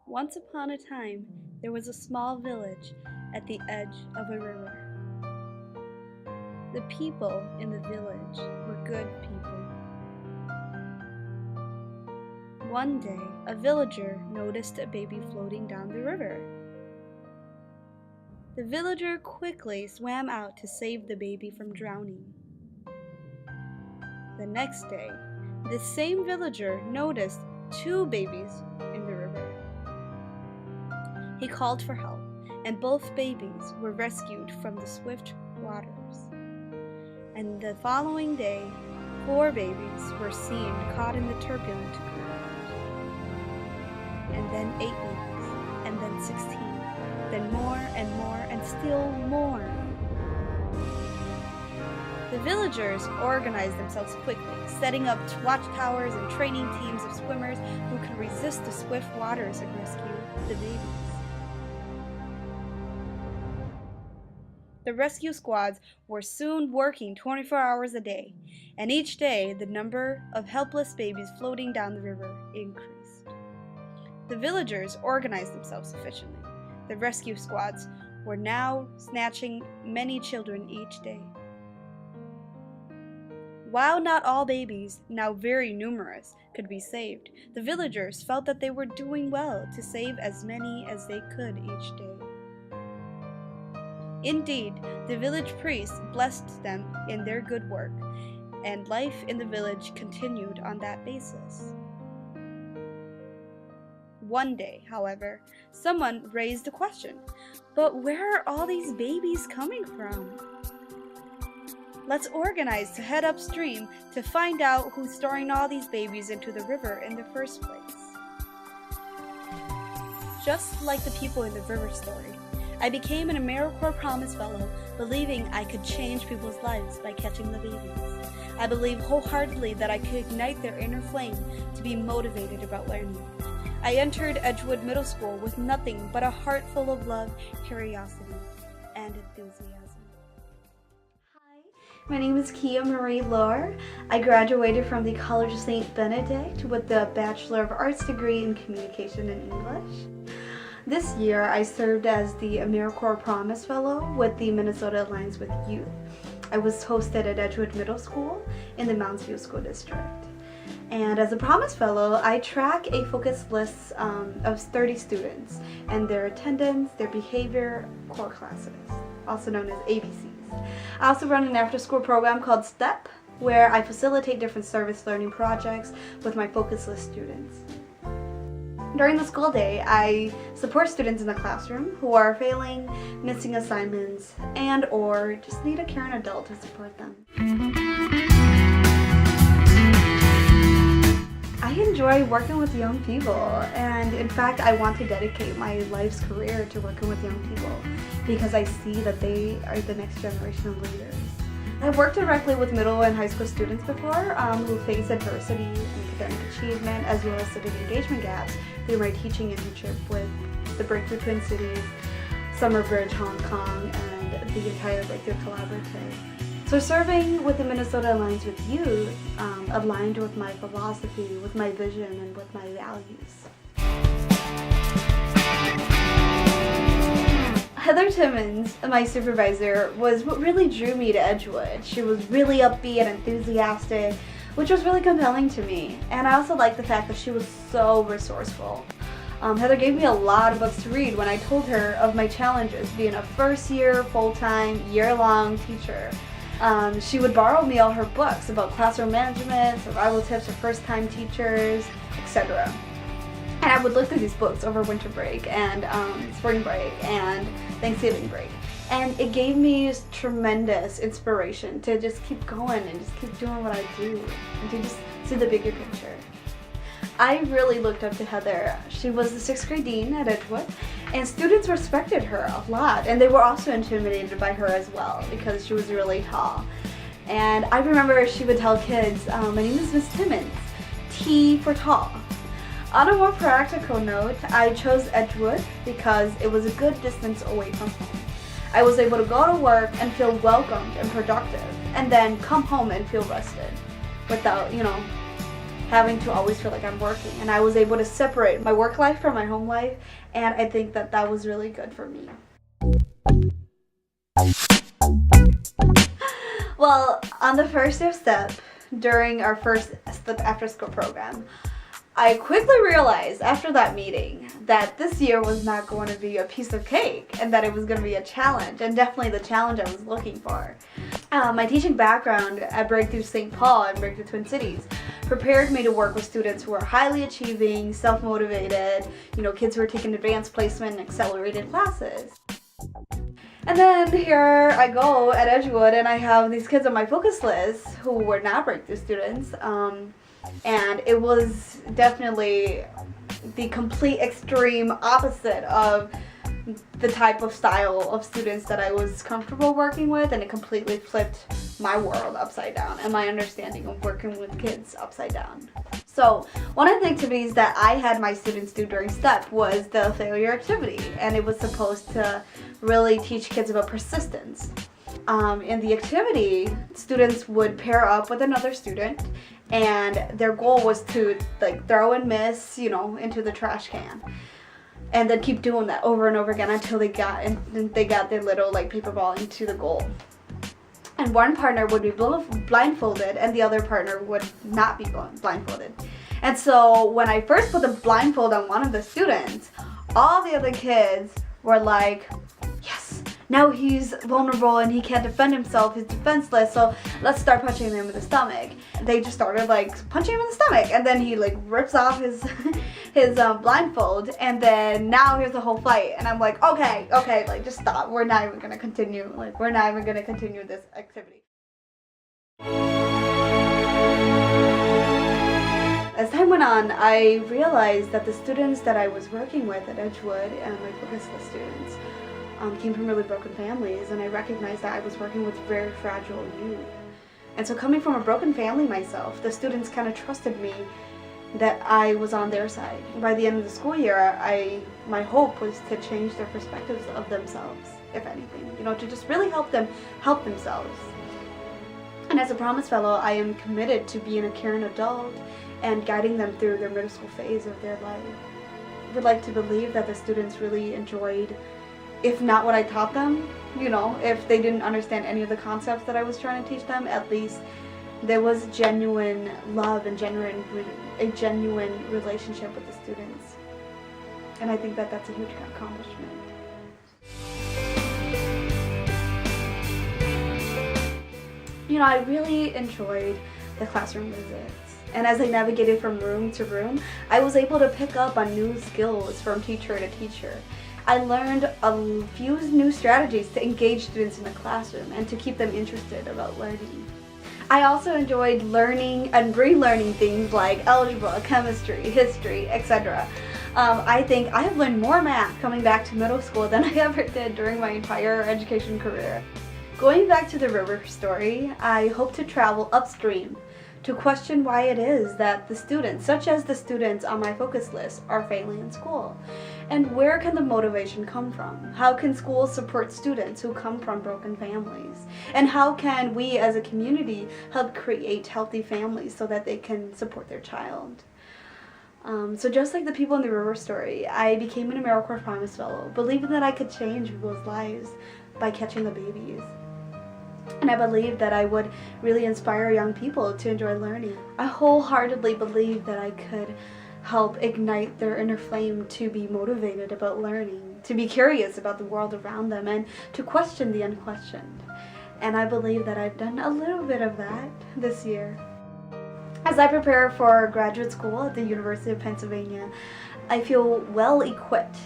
Once upon a time, there was a small village at the edge of a river. The people in the village were good people. One day, a villager noticed a baby floating down the river. The villager quickly swam out to save the baby from drowning. The next day, the same villager noticed two babies in the river. He called for help, and both babies were rescued from the swift waters. And the following day, 4 babies were seen caught in the turbulent current. And then 8 babies, and then 16, then more and more, and still more. The villagers organized themselves quickly, setting up watchtowers and training teams of swimmers who could resist the swift waters and rescue the babies. The rescue squads were soon working 24 hours a day, and each day the number of helpless babies floating down the river increased. The villagers organized themselves efficiently. The rescue squads were now snatching many children each day. While not all babies, now very numerous, could be saved, the villagers felt that they were doing well to save as many as they could each day. Indeed, the village priest blessed them in their good work, and life in the village continued on that basis. One day, however, someone raised a question, but where are all these babies coming from? Let's organize to head upstream to find out who's storing all these babies into the river in the first place. Just like the people in the river story, I became an AmeriCorps Promise Fellow, believing I could change people's lives by catching the babies. I believe wholeheartedly that I could ignite their inner flame to be motivated about learning. I entered Edgewood Middle School with nothing but a heart full of love, curiosity, and enthusiasm. Hi, my name is Kia Marie Lohr. I graduated from the College of St. Benedict with the Bachelor of Arts degree in Communication and English. This year, I served as the AmeriCorps Promise Fellow with the Minnesota Alliance with Youth. I was hosted at Edgewood Middle School in the Mounds View School District. And as a Promise Fellow, I track a focused list of 30 students and their attendance, their behavior, core classes, also known as ABCs. I also run an after-school program called STEP, where I facilitate different service learning projects with my focus list students. During the school day, I support students in the classroom who are failing, missing assignments, and or just need a caring adult to support them. I enjoy working with young people, and in fact, I want to dedicate my life's career to working with young people because I see that they are the next generation of leaders. I've worked directly with middle and high school students before who face adversity and academic achievement as well as civic engagement gaps through my teaching internship with the Breakthrough Twin Cities, Summer Bridge Hong Kong, and the entire Breakthrough Collaborative. So serving with the Minnesota Alliance with Youth aligned with my philosophy, with my vision, and with my values. Heather Timmons, my supervisor, was what really drew me to Edgewood. She was really upbeat and enthusiastic, which was really compelling to me. And I also liked the fact that she was so resourceful. Heather gave me a lot of books to read when I told her of my challenges being a first-year, full-time, year-long teacher. She would borrow me all her books about classroom management, survival tips for first-time teachers, etc. And I would look through these books over winter break and spring break and Thanksgiving break. And it gave me tremendous inspiration to just keep going and just keep doing what I do and to just see the bigger picture. I really looked up to Heather. She was the 6th grade dean at Edgewood, and students respected her a lot, and they were also intimidated by her as well because she was really tall. And I remember she would tell kids, my name is Miss Timmons, T for tall. On a more practical note, I chose Edgewood because it was a good distance away from home. I was able to go to work and feel welcomed and productive, and then come home and feel rested without, having to always feel like I'm working. And I was able to separate my work life from my home life, and I think that that was really good for me. Well, on the first day of STEP, during our first STEP after school program, I quickly realized after that meeting that this year was not going to be a piece of cake, and that it was going to be a challenge, and definitely the challenge I was looking for. My teaching background at Breakthrough St. Paul and Breakthrough Twin Cities prepared me to work with students who are highly achieving, self-motivated, kids who are taking advanced placement and accelerated classes. And then here I go at Edgewood, and I have these kids on my focus list who were not breakthrough students, and it was definitely the complete extreme opposite of the type of style of students that I was comfortable working with, and it completely flipped my world upside down and my understanding of working with kids upside down. So one of the activities that I had my students do during STEP was the failure activity, and it was supposed to really teach kids about persistence. In the activity, students would pair up with another student, and their goal was to throw and miss, into the trash can. And then keep doing that over and over again until they got their little paper ball into the goal. And one partner would be blindfolded, and the other partner would not be blindfolded. And so when I first put the blindfold on one of the students, all the other kids were like, yes, now he's vulnerable and he can't defend himself, he's defenseless, so let's start punching him in the stomach. They just started punching him in the stomach, and then he rips off his blindfold, and then now here's the whole fight. And I'm like, okay, just stop. We're not even gonna continue. We're not even gonna continue this activity. As time went on, I realized that the students that I was working with at Edgewood, and my focus list students, came from really broken families, and I recognized that I was working with very fragile youth. And so coming from a broken family myself, the students kind of trusted me that I was on their side. By the end of the school year, my hope was to change their perspectives of themselves, if anything, to just really help them help themselves. And as a Promise Fellow, I am committed to being a caring adult and guiding them through their middle school phase of their life. I would like to believe that the students really enjoyed, if not what I taught them, if they didn't understand any of the concepts that I was trying to teach them, at least there was genuine love and a genuine relationship with the students. And I think that that's a huge accomplishment. I really enjoyed the classroom visits. And as I navigated from room to room, I was able to pick up on new skills from teacher to teacher. I learned a few new strategies to engage students in the classroom and to keep them interested about learning. I also enjoyed learning and relearning things like algebra, chemistry, history, etc. I think I have learned more math coming back to middle school than I ever did during my entire education career. Going back to the river story, I hope to travel upstream to question why it is that the students, such as the students on my focus list, are failing in school. And where can the motivation come from? How can schools support students who come from broken families? And how can we as a community help create healthy families so that they can support their child? So just like the people in the river story, I became an AmeriCorps Promise Fellow, believing that I could change people's lives by catching the babies. And I believe that I would really inspire young people to enjoy learning. I wholeheartedly believe that I could help ignite their inner flame to be motivated about learning, to be curious about the world around them, and to question the unquestioned. And I believe that I've done a little bit of that this year. As I prepare for graduate school at the University of Pennsylvania, I feel well equipped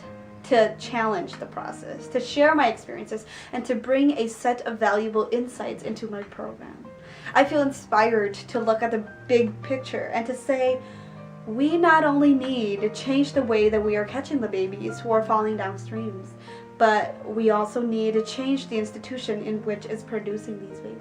to challenge the process, to share my experiences, and to bring a set of valuable insights into my program. I feel inspired to look at the big picture and to say, we not only need to change the way that we are catching the babies who are falling down streams, but we also need to change the institution in which is producing these babies.